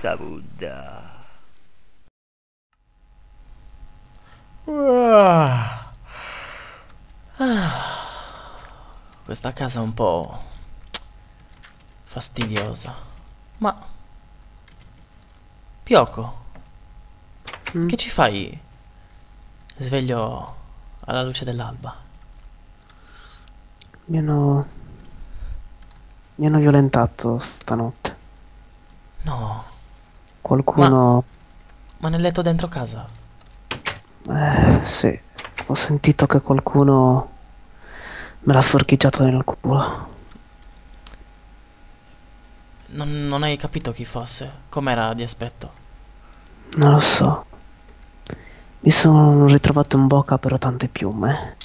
Sabuda. Questa casa è un po' fastidiosa. Ma Pioco, che ci fai sveglio alla luce dell'alba? Mi hanno violentato stanotte. No, Qualcuno... ma nel letto dentro casa? Sì. Ho sentito che qualcuno me l'ha sforcheggiato nel culo. Non hai capito chi fosse? Com'era di aspetto? Non lo so. Mi sono ritrovato in bocca però tante piume.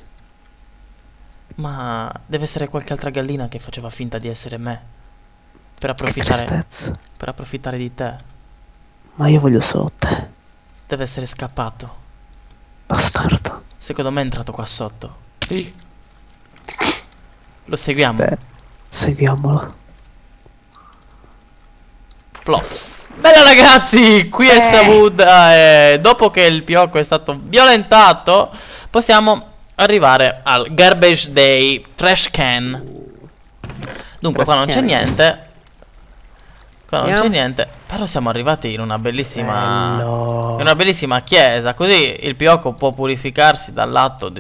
Ma deve essere qualche altra gallina che faceva finta di essere me. Per Che approfittare, tristezza. per approfittare di te. Ma io voglio solo te, Deve essere scappato. bastardo. Secondo me è entrato qua sotto. Lo seguiamo. Beh, seguiamolo. Plof. Bella ragazzi, qui è Sabuda e dopo che il Pioco è stato violentato possiamo arrivare al Garbage Day Trash Can. Dunque qua non c'è niente. Qua non c'è niente. Però siamo arrivati in una bellissima Bello. in una bellissima chiesa. Così il Pioco può purificarsi dall'atto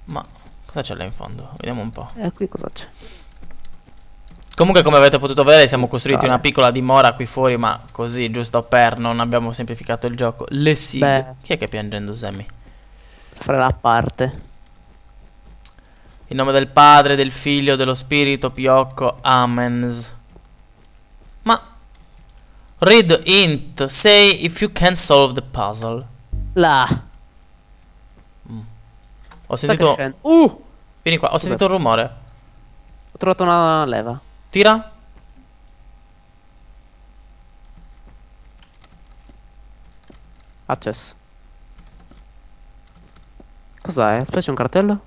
ma cosa c'è là in fondo? Vediamo un po'. Qui cosa c'è? Comunque come avete potuto vedere siamo costruiti una piccola dimora qui fuori, ma così giusto per non abbiamo semplificato il gioco. Le sighe. Beh. Chi è che piangendo Sammy? Fare la parte. In nome del Padre, del Figlio, dello Spirito, Piocco, Amens. Ma read int, say if you can solve the puzzle. Là. Ho sentito... Vieni qua, ho sentito un rumore. Ho trovato una leva. Tira. Access. Cos'è? Aspetta, c'è un cartello?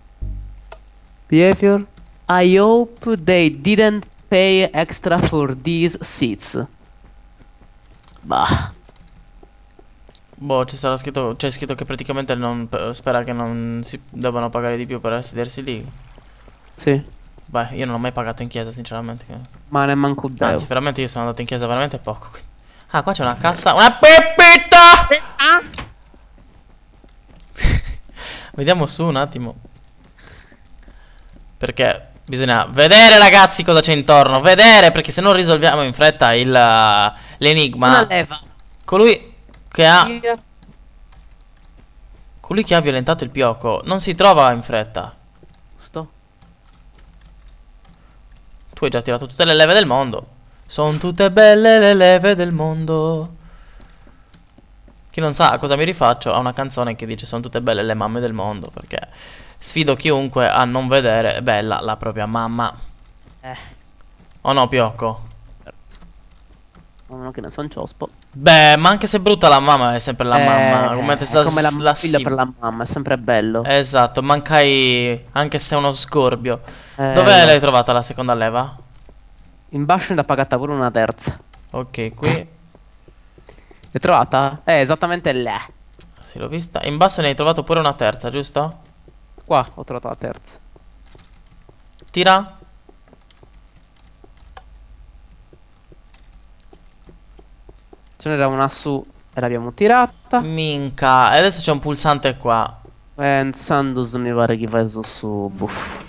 Behavior. I hope they didn't pay extra for these seats. Bah. Boh, c'è scritto che praticamente spera che non si debbano pagare di più per sedersi lì. Sì. Beh, io non ho mai pagato in chiesa, sinceramente. Ma ne manco un devo. Anzi, veramente io sono andato in chiesa veramente poco. Ah, qua c'è una cassa. Una pepita! Vediamo su un attimo. Perché bisogna vedere, ragazzi, cosa c'è intorno. Vedere, perché se non risolviamo in fretta l'enigma. Una leva. Colui che ha violentato il Pioco non si trova in fretta. Giusto. Tu hai già tirato tutte le leve del mondo. Sono tutte belle le leve del mondo. Chi non sa a cosa mi rifaccio a una canzone che dice sono tutte belle le mamme del mondo. Perché sfido chiunque a non vedere bella la propria mamma. Oh no, Pioco? Non che ne so, un ciospo. Beh, ma anche se è brutta la mamma è sempre la mamma. Come te È come la figlia per la mamma, è sempre bello. Esatto, mancai anche se è uno sgorbio. Dove no. l'hai trovata la seconda leva? In basso ne ha pagata pure una terza. Ok, qui. L'hai trovata? Esattamente là. Sì, l'ho vista. In basso ne hai trovato pure una terza, giusto? Qua ho trovato la terza. Tira. Ce n'era una su e l'abbiamo tirata. Minca. E adesso c'è un pulsante qua. Sandus mi pare che vai su buff.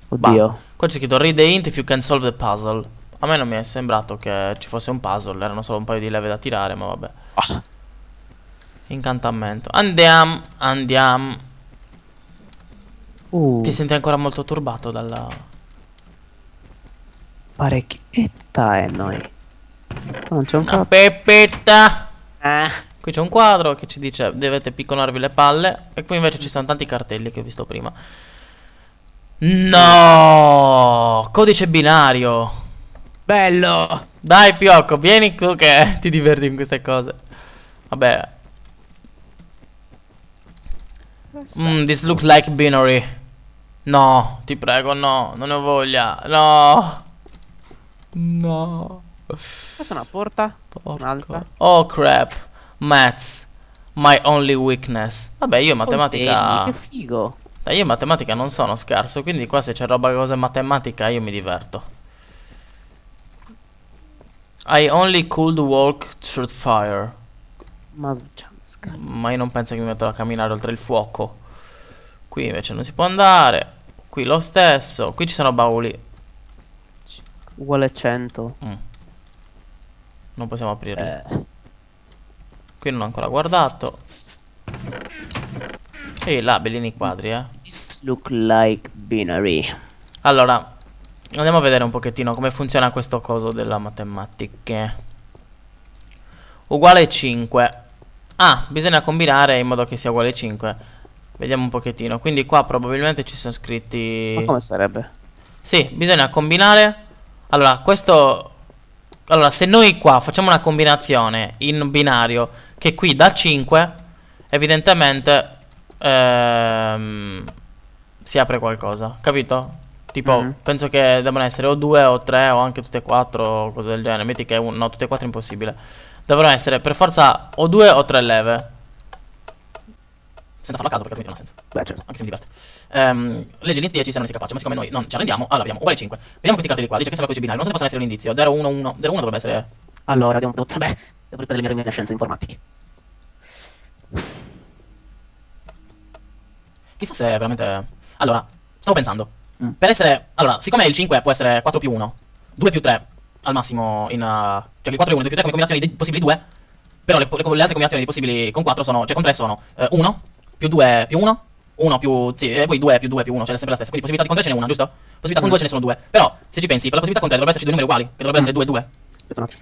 Bah. Oddio. Qua c'è scritto read the hint if you can solve the puzzle. A me non mi è sembrato che ci fosse un puzzle. Erano solo un paio di leve da tirare, ma vabbè. Incantamento. Andiamo. Andiamo. Ti senti ancora molto turbato dalla... Parecchietta e noi. Non c'è un Una cazzo. pepetta. Qui c'è un quadro che ci dice dovete picconarvi le palle. E qui invece ci sono tanti cartelli che ho visto prima. No, codice binario. Bello. Dai Pioco, vieni tu che ti diverti con queste cose. Vabbè. This looks like binary. No, ti prego, no, non ne ho voglia. No. No. Questa è una porta. Un'altra. Oh crap. Maths. My only weakness. Vabbè, io matematica. Che figo. Dai, io in matematica non sono scarso, quindi qua se c'è roba cosa matematica io mi diverto. I only could walk through fire. Ma io non penso che mi metterò a camminare oltre il fuoco. Qui invece non si può andare. Qui lo stesso. Qui ci sono bauli. uguale 100. Non possiamo aprirli. Eh. Qui non ho ancora guardato. Sì, là, bellini quadri, This look like binary. Allora, andiamo a vedere un pochettino come funziona questo coso della matematica. Uguale 5. Ah, bisogna combinare in modo che sia uguale 5. Vediamo un pochettino. Quindi qua probabilmente ci sono scritti... Ma come sarebbe? Sì, bisogna combinare. Allora, questo... Allora, se noi qua facciamo una combinazione in binario che qui dà 5, evidentemente si apre qualcosa, capito? Tipo, penso che debbano essere o 2 o 3 o anche tutte e 4 o cose del genere. Metti che no, tutte e 4 è impossibile. Devono essere per forza o 2 o 3 leve. Senza farlo a caso perché altrimenti non ha senso. Beh, certo. Anche se mi diverte. Legge l'int 10 se non ne sei capace, ma siccome noi non ci arrendiamo, allora abbiamo uguale 5. Vediamo questi cartelli qua, dice che serve codice binario, non so se possono essere un indizio. 0, 1, 1, 0, 1 dovrebbe essere... Allora, devo riprendere le mie scienze informatiche. Chissà se è veramente... Allora, stavo pensando. Per essere... Allora, siccome il 5 può essere 4 più 1, 2 più 3 al massimo in... cioè il 4 e 1, 2 più 3 come combinazioni di possibili 2. Però le altre combinazioni di possibili con 4 sono... Cioè con 3 sono 1 più 2 più 1, 1 più... Sì, e poi 2 più 2 più 1, cioè è sempre la stessa. Quindi possibilità di con 3 ce n'è una, giusto? Possibilità con 2 ce ne sono 2. Però, se ci pensi, per la possibilità con 3 dovrebbero esserci due numeri uguali, che dovrebbero essere 2 e 2. Aspetta un attimo.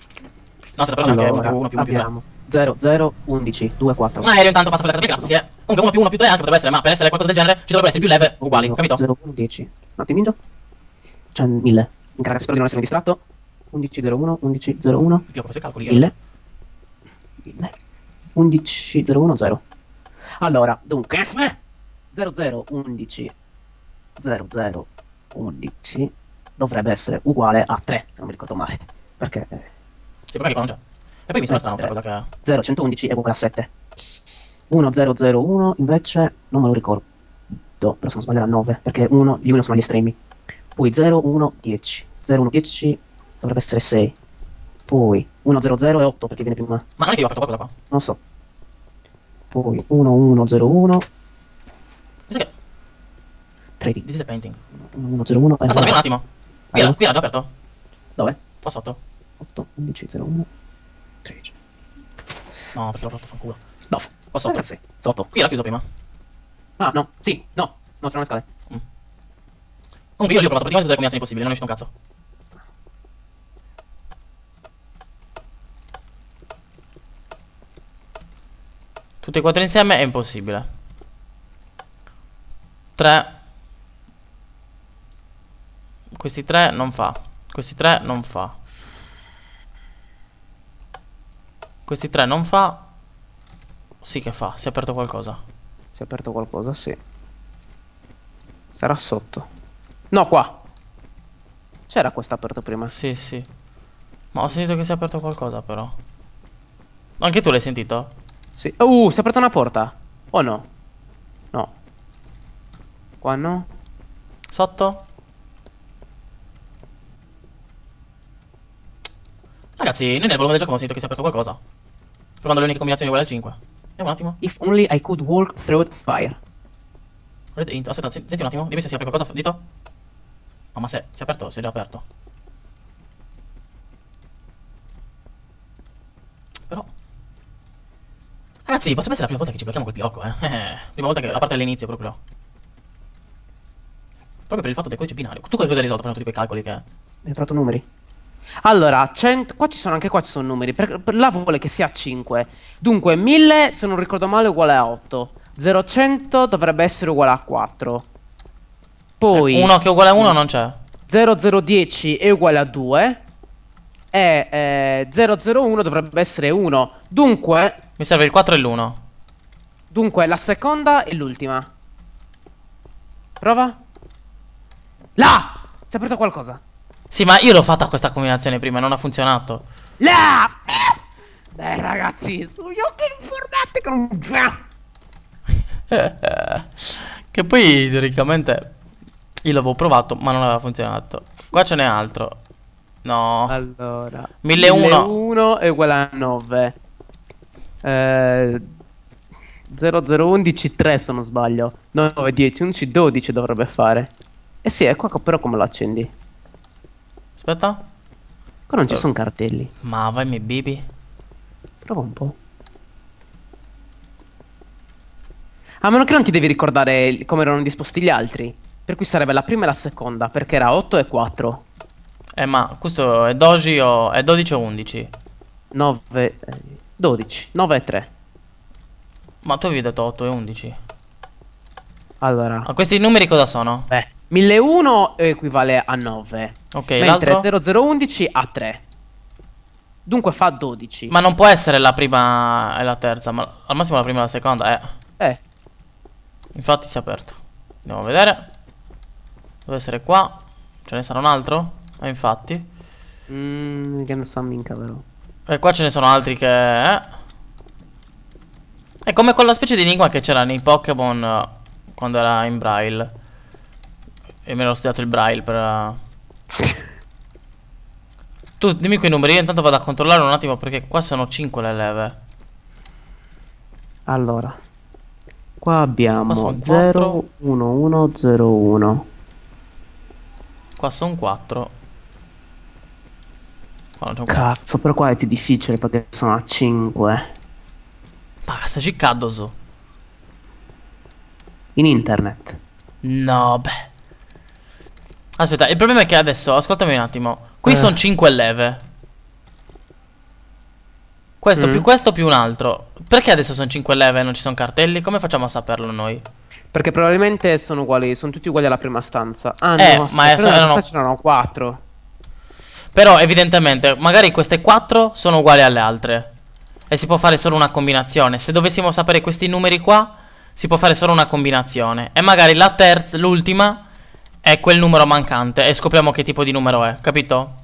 No, aspetta, però c'è anche 1 più 1 più 1 più 3. Abbiamo 0, 0, 11, 2, 4. Ma Aereo intanto passa per la terapia, grazie. Comunque 1 più 1 più 3 anche potrebbe essere, ma per essere qualcosa del genere ci dovrebbero essere più leve uguali, capito? 0, 1, 10. Un attimino. C'è 1000. Incarica, spero di non essere distratto. 11, 0, 1, 11, 0, 1. Più questi calcoli. 1000. 11, 0, 1, 0. Allora, dunque 0, 0, 11, 0, 0, 11 dovrebbe essere uguale a 3, se non mi ricordo male. Perché Sì, però che qua non c'è. E poi mi sembra strano questa cosa che... 0, 111 è uguale a 7. 1, 0, 0, 1 invece non me lo ricordo, però se non sbaglio era 9, perché 1, gli 1 sono gli estremi. Poi 0, 1, 10. 0, 1, 10 dovrebbe essere 6. Poi 1, 0, 0 è 8 perché viene prima. Ma non è che io ho aperto qualcosa qua. Non so. Poi 1, 1, 0, 1. Mi sa che... 13. This is a painting. 1, 1, 0, 1. Aspetta, vieni un attimo. Qui era già aperto. Dove? Qua sotto. 8, 11, 0, 1, 13. No, perché l'ho fatto, fanculo. No. Qua sotto. Sì. Sotto. Qui era chiuso prima. Ah, no. Sì. No. No, sono le scale. Comunque io lì ho provato praticamente tutte le combinazioni possibili, non è uscito un cazzo. Tutti e 4 insieme è impossibile. 3. Questi 3 non fa. Questi 3 non fa. Questi 3 non fa. Sì che fa, si è aperto qualcosa. Si è aperto qualcosa, sì. Sarà sotto. No, qua. C'era questo aperto prima. Sì, sì. Ma ho sentito che si è aperto qualcosa però. Anche tu l'hai sentito? Sì. Si è aperta una porta. O no? No. Qua no. Sotto? Ragazzi, noi nel volume del gioco abbiamo sentito che si è aperto qualcosa. Provando le uniche combinazioni uguali al 5. Vediamo un attimo. If only I could walk through fire. Red int. Aspetta, senti un attimo. Dimmi se si apre qualcosa, zitto. Oh, ma se si è aperto, si è già aperto. Però ragazzi, potrebbe essere la prima volta che ci blocchiamo col piocco, prima volta che, a parte all'inizio proprio. Proprio per il fatto del codice binario. Tu cosa hai risolto facendo tutti quei calcoli che... Hai trovato numeri? Allora, 100, qua ci sono anche qua ci sono numeri. Per là vuole che sia 5. Dunque, 1000, se non ricordo male, è uguale a 8. 0100 dovrebbe essere uguale a 4. Poi 1 che è uguale a 1 non c'è. 0010 è uguale a 2. E 001 dovrebbe essere 1. Dunque Mi serve il 4 e l'1. Dunque la seconda e l'ultima. Prova. Là! Si è aperto qualcosa. Sì, ma io l'ho fatta questa combinazione prima e non ha funzionato. Là! Dai ragazzi, sugli occhi informatico. Che poi teoricamente io l'avevo provato, ma non aveva funzionato. Qua ce n'è altro. No. Allora, 1001. 1001 è uguale a 9. 0011 3 se non sbaglio. 9, 10, 11, 12 dovrebbe fare. Eh sì, è qua però come lo accendi? Aspetta. Qua non ci sono cartelli. Ma vai mi bibi. Prova un po'. A meno che non ti devi ricordare come erano disposti gli altri. Per cui sarebbe la prima e la seconda, perché era 8 e 4. Ma questo è 12 o è 12 o 11? 9, 12, 9 e 3. Ma tu avevi detto 8 e 11. Allora, Ma questi numeri cosa sono? 1001 equivale a 9. Ok, Mentre l'altro? 0011 a 3. Dunque fa 12. Ma non può essere la prima e la terza, ma al massimo la prima e la seconda, Eh, Infatti si è aperto. Andiamo a vedere. Deve essere qua. Ce ne sarà un altro? Infatti. che ne sa minchia però. E qua ce ne sono altri che... È come quella specie di enigma che c'era nei Pokémon quando era in Braille. E me l'ho studiato il Braille per... Tu dimmi quei numeri, io intanto vado a controllare un attimo perché qua sono 5 le leve. Allora, qua abbiamo Qua son 0, 1, 1, 0, 1. Qua sono 4. Qua non c'è un cazzo. Cazzo, però qua è più difficile perché sono a 5. Ma sta ciccando su. In internet. No, beh. Aspetta, il problema è che adesso, ascoltami un attimo. Qui sono 5 leve. Questo più questo più un altro. Perché adesso sono 5 leve e non ci sono cartelli? Come facciamo a saperlo noi? Perché probabilmente sono uguali, sono tutti uguali alla prima stanza. Ah no, ma aspetta, erano... questa c'erano 4. Però evidentemente magari queste 4 sono uguali alle altre. E si può fare solo una combinazione. Se dovessimo sapere questi numeri qua, si può fare solo una combinazione. E magari la terza, l'ultima, è quel numero mancante. E scopriamo che tipo di numero è, capito?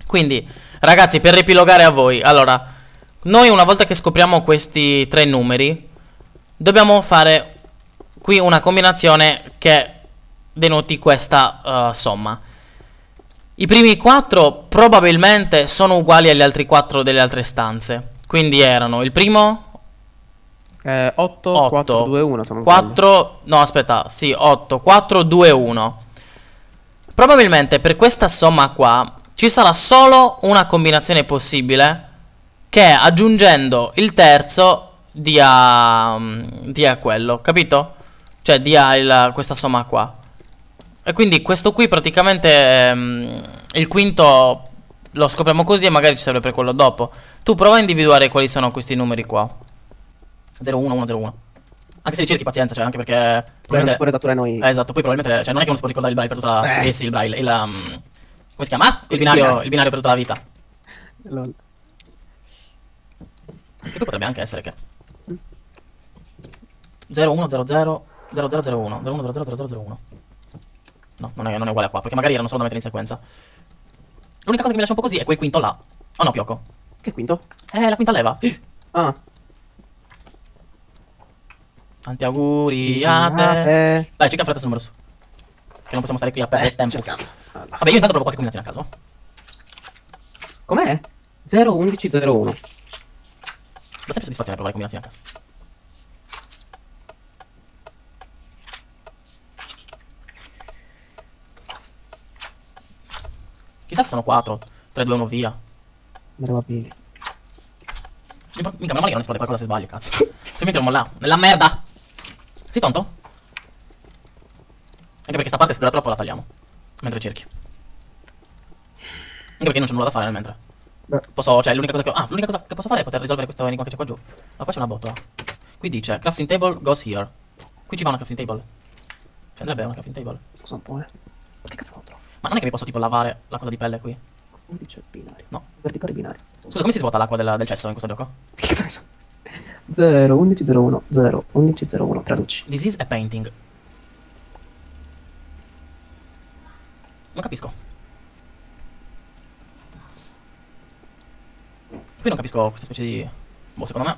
Quindi, ragazzi, per riepilogare a voi. Allora, noi una volta che scopriamo questi 3 numeri, dobbiamo fare qui una combinazione che denoti questa somma. I primi 4 probabilmente sono uguali agli altri 4 delle altre stanze. Quindi erano il primo 8, 4, 2, 1. 4, no aspetta, sì, 8, 4, 2, 1. Probabilmente per questa somma qua ci sarà solo una combinazione possibile, che aggiungendo il terzo dia quello, capito? Cioè dia questa somma qua. E quindi questo qui praticamente il quinto lo scopriamo così e magari ci serve per quello dopo. Tu prova a individuare quali sono questi numeri qua. 0, 1, 1, 0, 1. Anche se ricerchi pazienza, cioè anche perché Probabilmente pure esattore noi. esatto, poi probabilmente, cioè non è che uno si può ricordare il braille per tutta sì, il braille, come si chiama? Ah, il binario per tutta la vita. Lol. Che poi potrebbe anche essere che 0, 1, 0, 0, 0, 0, 0, 1, 0, 1, 0, 0, 0, 0, 0, 1. No, non è uguale a qua, perché magari erano solo da mettere in sequenza. L'unica cosa che mi lascia un po' così è quel quinto là. Oh no, Pioco. Che quinto? La quinta leva. Ah. Tanti auguri a te. Dai, cerca fretta sul numero su. Che non possiamo stare qui a perdere tempo. Vabbè, io intanto provo qualche combinazione a caso. Com'è? 0, 11, 0, 1. Da sempre soddisfazione provare combinazioni a caso. Chissà se sono 4, 3, 2, 1, via. Probabile. Minchia, meno male che non esplode qualcosa se sbaglio, cazzo. Se mi troviamo là, nella merda. Sei tonto? Anche perché sta parte se dura troppo la tagliamo. Mentre cerchi. Anche perché non c'è nulla da fare nel mentre. Posso, cioè l'unica cosa che l'unica cosa che posso fare è poter risolvere questo enigma che c'è qua giù. Ma qua c'è una botola. Qui dice crafting table goes here. Qui ci va una crafting table. Ci andrebbe una crafting table. Scusa un po', Che cazzo non trovo? Ma non è che mi posso tipo lavare la cosa di pelle qui? Dice binario. No. Verticale binario. Scusa, come si svuota l'acqua del cesso in questo gioco? Che cazzo ne so? 0, 11, 0, 1, 0, 11, 0, 1. Traduci. Disease e painting. Non capisco. Qui non capisco questa specie di... Boh, secondo me...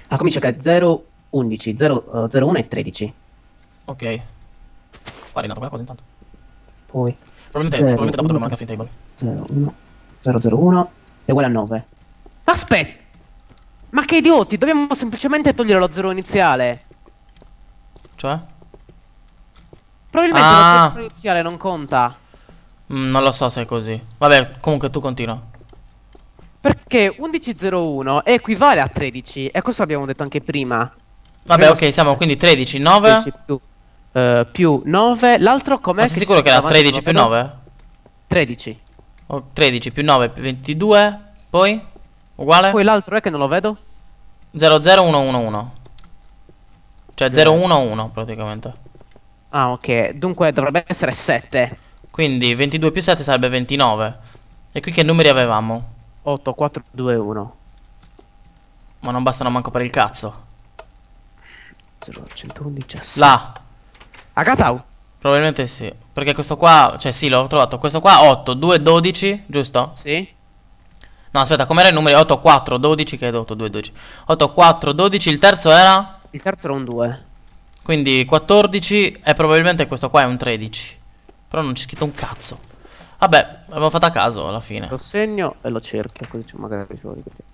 Ah, comincia che è 0, 11, 0, 0, 1 e 13. Ok. Qua è rinato quella cosa intanto. Poi Probabilmente dopo dobbiamo anche table. 0, 1, 0, 0, 1 è uguale a 9. Aspetta! Ma che idioti, dobbiamo semplicemente togliere lo 0 iniziale. Cioè? Probabilmente Ah. lo 0 iniziale non conta. Non lo so se è così. Vabbè, comunque tu continua. Perché 1101 equivale a 13. E questo abbiamo detto anche prima. Vabbè, ok, siamo quindi 13, 9. 13 più 9. L'altro com'è? Ma sei sicuro che era 13 più 9? 13. O 13 più 9 più 22. Poi? Uguale? Poi l'altro è che non lo vedo. 0, 0, 1, 1, 1. Cioè 0, 1, 1 praticamente. Ah, ok. Dunque dovrebbe essere 7. Quindi 22 più 7 sarebbe 29. E qui che numeri avevamo? 8, 4, 2, 1. Ma non bastano manco per il cazzo. 0, 111, Là. Agatau. Probabilmente sì. Perché questo qua, cioè sì, l'ho trovato. Questo qua 8, 2, 12, giusto? Sì. No, aspetta, com'era il numero? 8, 4, 12, che è 8, 2, 12. 8, 4, 12, il terzo era? Il terzo era un 2. Quindi 14 e probabilmente questo qua è un 13. Però non c'è scritto un cazzo. Vabbè, avevo fatto a caso alla fine. Lo segno e lo cerchio, così magari ci lo ripetiamo.